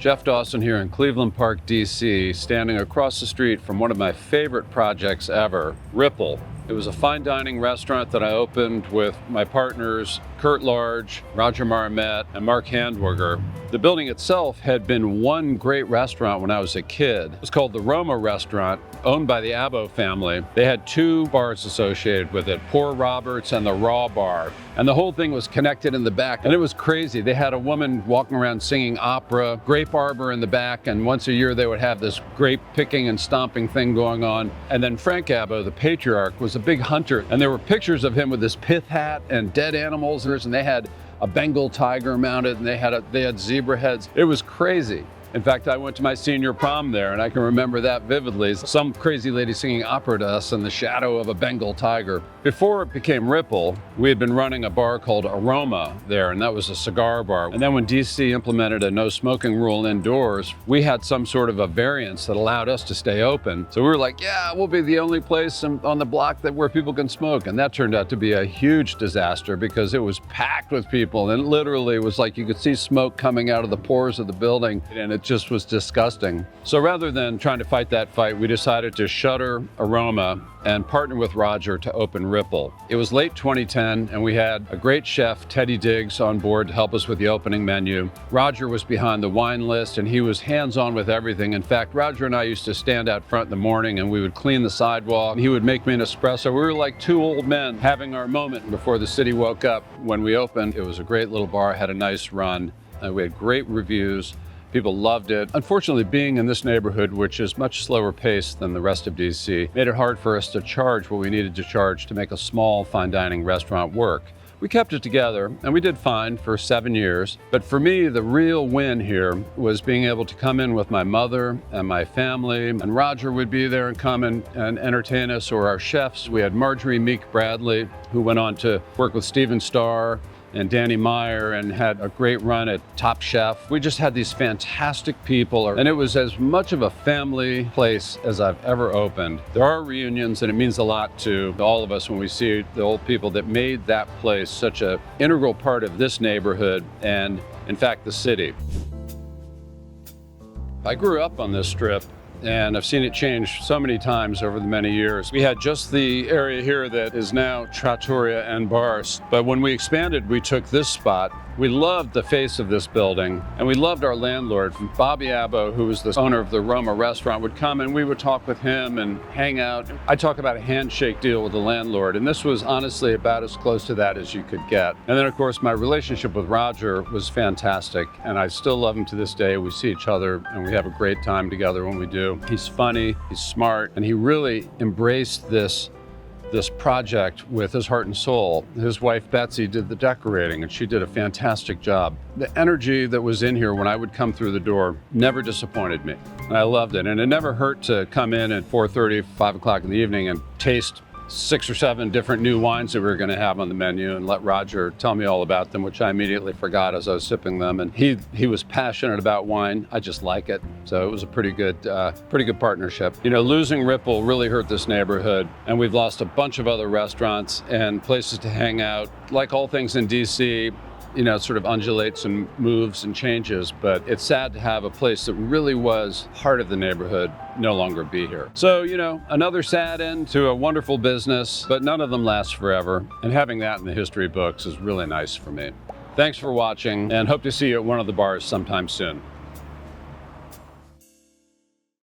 Jeff Dawson here in Cleveland Park, DC, standing across the street from one of my favorite projects ever, Ripple. It was a fine dining restaurant that I opened with my partners, Kurt Large, Roger Marmet, and Mark Handwerger. The building itself had been one great restaurant when I was a kid. It was called the Aroma restaurant, owned by the Abo family. They had two bars associated with it, Poor Roberts and the Raw Bar. And the whole thing was connected in the back, and it was crazy. They had a woman walking around singing opera, grape arbor in the back, and once a year they would have this grape picking and stomping thing going on. And then Frank Abo, the patriarch, was a big hunter, and there were pictures of him with this pith hat and dead animals, and they had a Bengal tiger mounted, and they had zebra heads. It was crazy. In fact, I went to my senior prom there, and I can remember that vividly. Some crazy lady singing opera to us in the shadow of a Bengal tiger. Before it became Ripple, we had been running a bar called Aroma there, and that was a cigar bar. And then when DC implemented a no smoking rule indoors, we had some sort of a variance that allowed us to stay open. So we were like, yeah, we'll be the only place on the block where people can smoke. And that turned out to be a huge disaster because it was packed with people, and literally it was like you could see smoke coming out of the pores of the building, and it just was disgusting. So rather than trying to fight that fight, we decided to shutter Aroma and partner with Roger to open Ripple. It was late 2010, and we had a great chef, Teddy Diggs, on board to help us with the opening menu. Roger was behind the wine list, and he was hands-on with everything. In fact, Roger and I used to stand out front in the morning, and we would clean the sidewalk. He would make me an espresso. We were like two old men having our moment before the city woke up. When we opened, it was a great little bar, had a nice run, and we had great reviews. People loved it. Unfortunately, being in this neighborhood, which is much slower paced than the rest of DC, made it hard for us to charge what we needed to charge to make a small fine dining restaurant work. We kept it together, and we did fine for 7 years. But for me, the real win here was being able to come in with my mother and my family, and Roger would be there and come and entertain us, or our chefs. We had Marjorie Meek Bradley, who went on to work with Steven Starr and Danny Meyer and had a great run at Top Chef. We just had these fantastic people, and it was as much of a family place as I've ever opened. There are reunions, and it means a lot to all of us when we see the old people that made that place such an integral part of this neighborhood and, in fact, the city. I grew up on this strip, and I've seen it change so many times over the many years. We had just the area here that is now Trattoria and bars, but when we expanded, we took this spot. We loved the face of this building, and we loved our landlord. Bobby Abo, who was the owner of the Roma restaurant, would come and we would talk with him and hang out. I'd talk about a handshake deal with the landlord, and this was honestly about as close to that as you could get. And then, of course, my relationship with Roger was fantastic, and I still love him to this day. We see each other, and we have a great time together when we do. He's funny, he's smart, and he really embraced this project with his heart and soul. His wife Betsy did the decorating, and she did a fantastic job. The energy that was in here when I would come through the door never disappointed me. And I loved it, and it never hurt to come in at 4:30, 5 o'clock in the evening and taste 6 or 7 different new wines that we were going to have on the menu and let Roger tell me all about them, which I immediately forgot as I was sipping them. And he was passionate about wine. I just like it. So it was a pretty good partnership. You know, losing Ripple really hurt this neighborhood, and we've lost a bunch of other restaurants and places to hang out. Like all things in DC, you know, it sort of undulates and moves and changes, but it's sad to have a place that really was heart of the neighborhood no longer be here. So, you know, another sad end to a wonderful business, but none of them last forever. And having that in the history books is really nice for me. Thanks for watching, and hope to see you at one of the bars sometime soon.